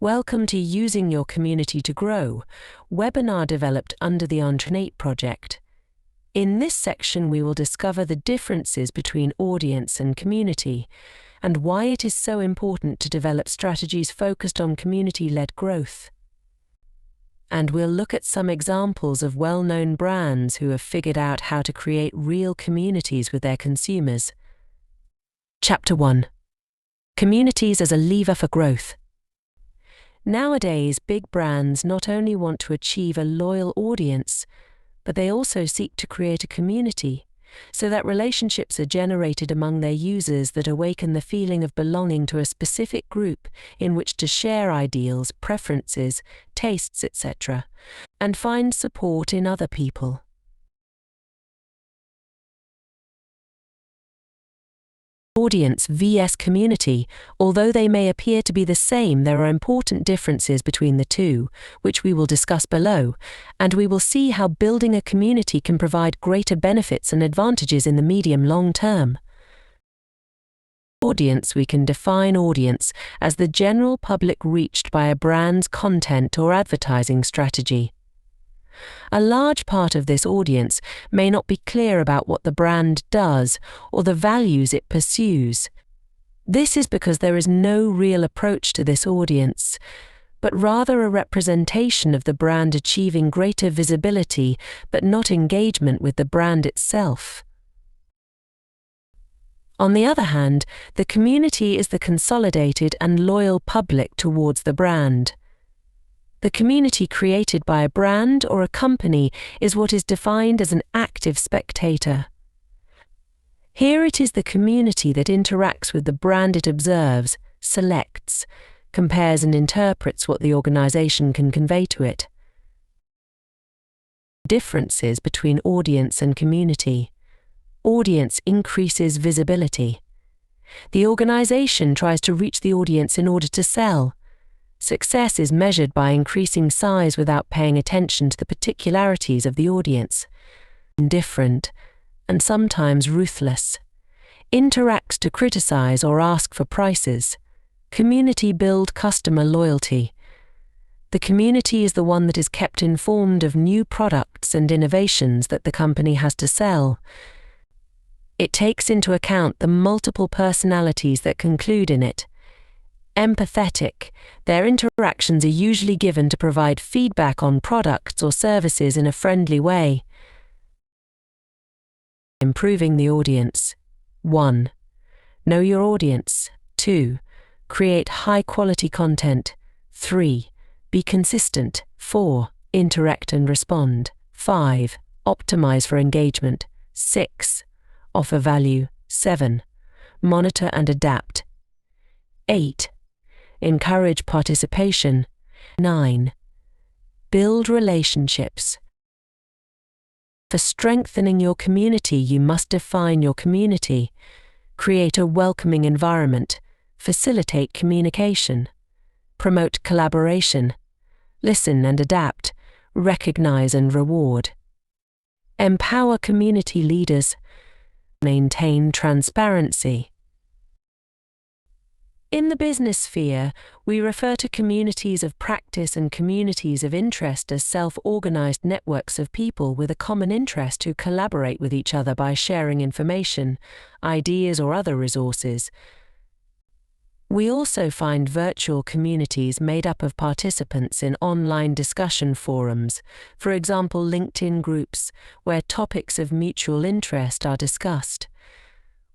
Welcome to Using Your Community to Grow, webinar developed under the Entreprenate project. In this section, we will discover the differences between audience and community, and why it is so important to develop strategies focused on community-led growth. And we'll look at some examples of well-known brands who have figured out how to create real communities with their consumers. Chapter 1. Communities as a lever for growth. Nowadays, big brands not only want to achieve a loyal audience, but they also seek to create a community, so that relationships are generated among their users that awaken the feeling of belonging to a specific group in which to share ideals, preferences, tastes, etc., and find support in other people. Audience vs. community. Although they may appear to be the same, there are important differences between the two, which we will discuss below, and we will see how building a community can provide greater benefits and advantages in the medium-long term. Audience. We can define audience as the general public reached by a brand's content or advertising strategy. A large part of this audience may not be clear about what the brand does or the values it pursues. This is because there is no real approach to this audience, but rather a representation of the brand achieving greater visibility but not engagement with the brand itself. On the other hand, the community is the consolidated and loyal public towards the brand. The community created by a brand or a company is what is defined as an active spectator. Here it is the community that interacts with the brand it observes, selects, compares and interprets what the organization can convey to it. Differences between audience and community. Audience increases visibility. The organization tries to reach the audience in order to sell. Success is measured by increasing size without paying attention to the particularities of the audience. Indifferent, and sometimes ruthless. Interacts to criticize or ask for prices. Community build customer loyalty. The community is the one that is kept informed of new products and innovations that the company has to sell. It takes into account the multiple personalities that conclude in it. Empathetic. Their interactions are usually given to provide feedback on products or services in a friendly way. Improving the audience. 1. Know your audience. 2. Create high-quality content. 3. Be consistent. 4. Interact and respond. 5. Optimize for engagement. 6. Offer value. 7. Monitor and adapt. 8. Encourage participation. 9. Build relationships. For strengthening your community, you must define your community, create a welcoming environment, facilitate communication, promote collaboration, listen and adapt, recognize and reward. Empower community leaders. Maintain transparency. In the business sphere, we refer to communities of practice and communities of interest as self-organized networks of people with a common interest who collaborate with each other by sharing information, ideas or other resources. We also find virtual communities made up of participants in online discussion forums, for example LinkedIn groups, where topics of mutual interest are discussed.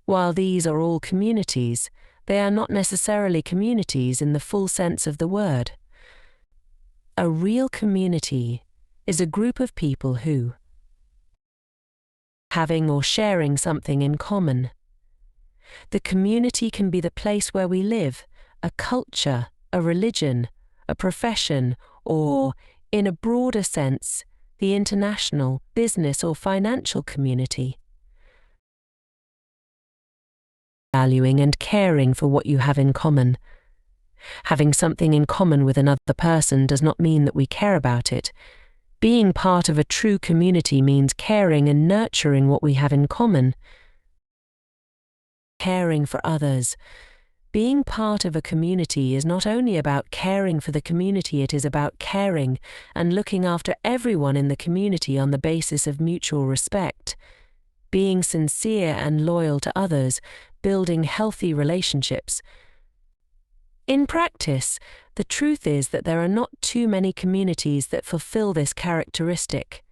While these are all communities, they are not necessarily communities in the full sense of the word. A real community is a group of people who having or sharing something in common. The community can be the place where we live, a culture, a religion, a profession, or, in a broader sense, the international, business or financial community. Valuing and caring for what you have in common. Having something in common with another person does not mean that we care about it. Being part of a true community means caring and nurturing what we have in common. Caring for others. Being part of a community is not only about caring for the community, it is about caring and looking after everyone in the community on the basis of mutual respect, being sincere and loyal to others, building healthy relationships. In practice, the truth is that there are not too many communities that fulfill this characteristic.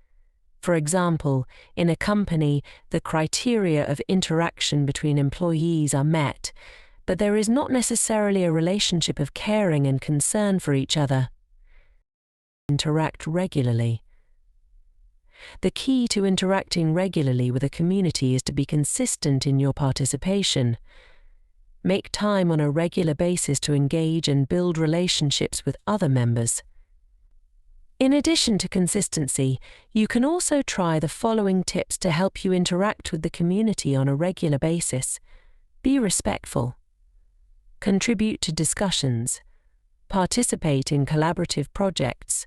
For example, in a company, the criteria of interaction between employees are met, but there is not necessarily a relationship of caring and concern for each other. Interact regularly. The key to interacting regularly with a community is to be consistent in your participation. Make time on a regular basis to engage and build relationships with other members. In addition to consistency, you can also try the following tips to help you interact with the community on a regular basis. Be respectful. Contribute to discussions. Participate in collaborative projects,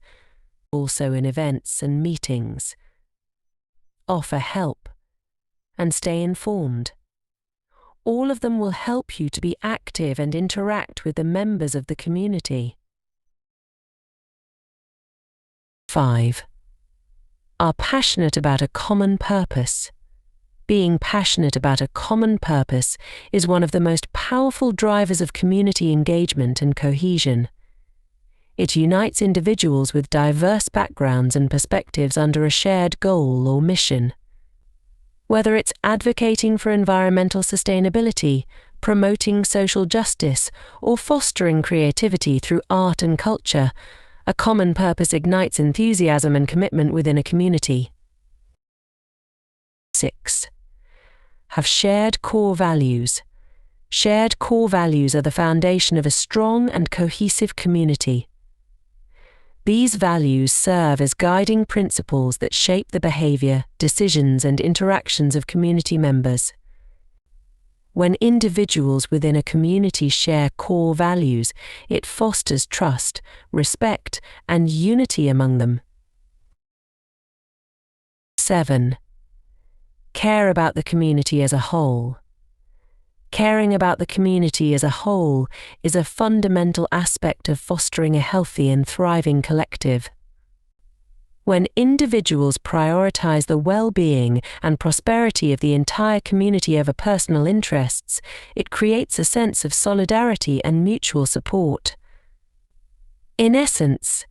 also in events and meetings. Offer help. And stay informed. All of them will help you to be active and interact with the members of the community. 5. Are passionate about a common purpose. Being passionate about a common purpose is one of the most powerful drivers of community engagement and cohesion. It unites individuals with diverse backgrounds and perspectives under a shared goal or mission. Whether it's advocating for environmental sustainability, promoting social justice, or fostering creativity through art and culture, a common purpose ignites enthusiasm and commitment within a community. 6. Have shared core values. Shared core values are the foundation of a strong and cohesive community. These values serve as guiding principles that shape the behavior, decisions, and interactions of community members. When individuals within a community share core values, it fosters trust, respect, and unity among them. 7. Care about the community as a whole. Caring about the community as a whole is a fundamental aspect of fostering a healthy and thriving collective. When individuals prioritize the well-being and prosperity of the entire community over personal interests, it creates a sense of solidarity and mutual support. In essence,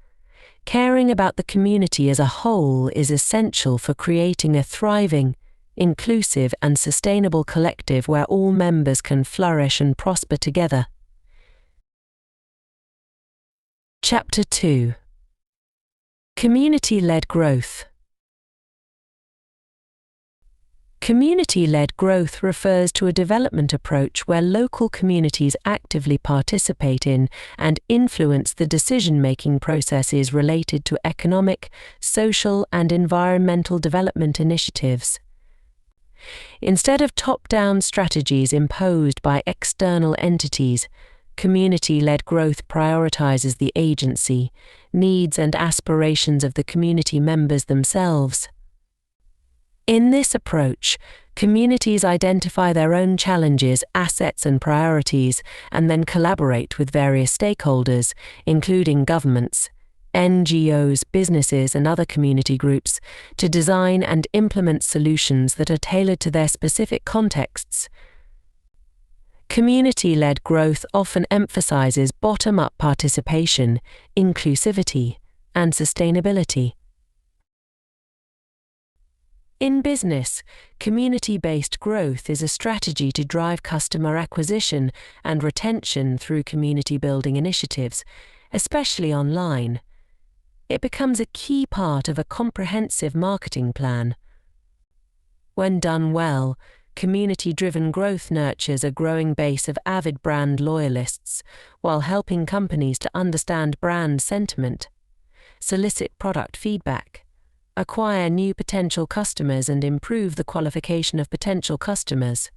caring about the community as a whole is essential for creating a thriving, inclusive and sustainable collective where all members can flourish and prosper together. Chapter 2. Community-led growth. Community-led growth refers to a development approach where local communities actively participate in and influence the decision-making processes related to economic, social, and environmental development initiatives. Instead of top-down strategies imposed by external entities, community-led growth prioritizes the agency, needs, and aspirations of the community members themselves. In this approach, communities identify their own challenges, assets, and priorities, and then collaborate with various stakeholders, including governments, NGOs, businesses, and other community groups, to design and implement solutions that are tailored to their specific contexts. Community-led growth often emphasizes bottom-up participation, inclusivity, and sustainability. In business, community-based growth is a strategy to drive customer acquisition and retention through community-building initiatives, especially online. It becomes a key part of a comprehensive marketing plan. When done well, community-driven growth nurtures a growing base of avid brand loyalists, while helping companies to understand brand sentiment, solicit product feedback, acquire new potential customers, and improve the qualification of potential customers.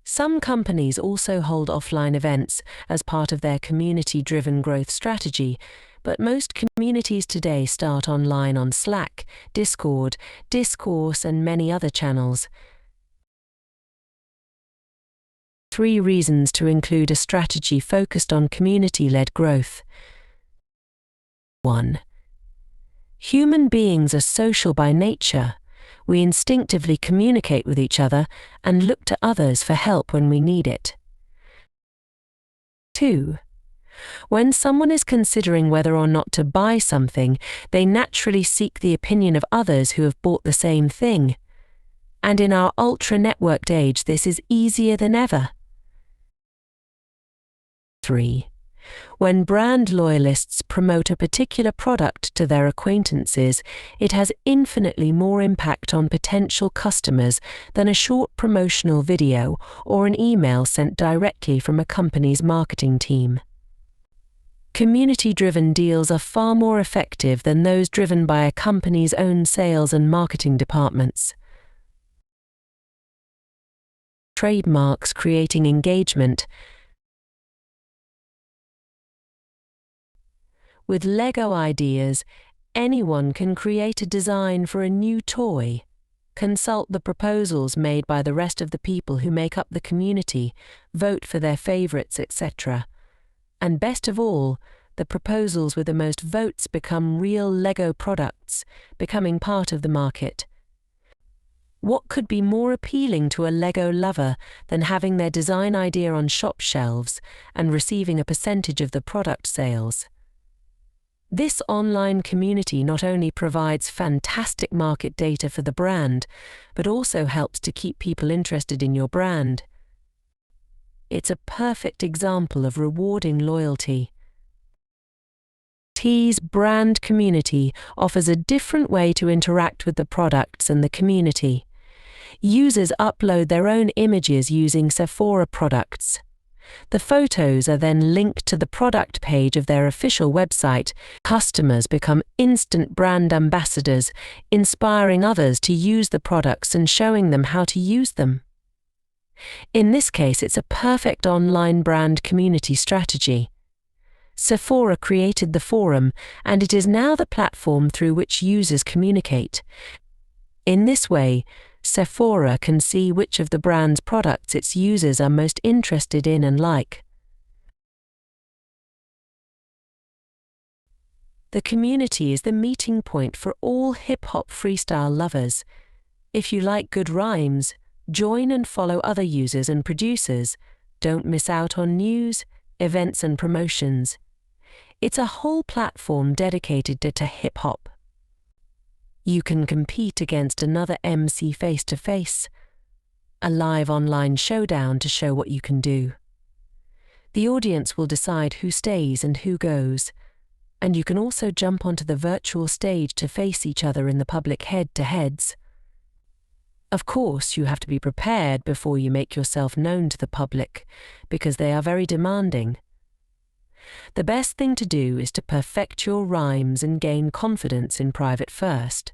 Some companies also hold offline events as part of their community-driven growth strategy, but most communities today start online on Slack, Discord, Discourse, and many other channels. 3 reasons to include a strategy focused on community-led growth. 1. Human beings are social by nature. We instinctively communicate with each other and look to others for help when we need it. 2. When someone is considering whether or not to buy something, they naturally seek the opinion of others who have bought the same thing. And in our ultra-networked age, this is easier than ever. 3. When brand loyalists promote a particular product to their acquaintances, it has infinitely more impact on potential customers than a short promotional video or an email sent directly from a company's marketing team. Community-driven deals are far more effective than those driven by a company's own sales and marketing departments. Trademarks creating engagement. With LEGO ideas, anyone can create a design for a new toy. Consult the proposals made by the rest of the people who make up the community, vote for their favorites, etc. And best of all, the proposals with the most votes become real LEGO products, becoming part of the market. What could be more appealing to a LEGO lover than having their design idea on shop shelves and receiving a percentage of the product sales? This online community not only provides fantastic market data for the brand, but also helps to keep people interested in your brand. It's a perfect example of rewarding loyalty. Tea's brand community offers a different way to interact with the products and the community. Users upload their image images using Sephora products. The photos are then linked to the product page of their official website. Customers become instant brand ambassadors, inspiring others to use the products and showing them how to use them. In this case, it's a perfect online brand community strategy. Sephora created the forum, and it is now the platform through which users communicate. In this way, Sephora can see which of the brand's products its users are most interested in and like. The community is the meeting point for all hip-hop freestyle lovers. If you like good rhymes, join and follow other users and producers. Don't miss out on news, events and promotions. It's a whole platform dedicated to hip-hop. You can compete against another MC face-to-face, a live online showdown to show what you can do. The audience will decide who stays and who goes, and you can also jump onto the virtual stage to face each other in the public head-to-heads. Of course, you have to be prepared before you make yourself known to the public, because they are very demanding. The best thing to do is to perfect your rhymes and gain confidence in private first.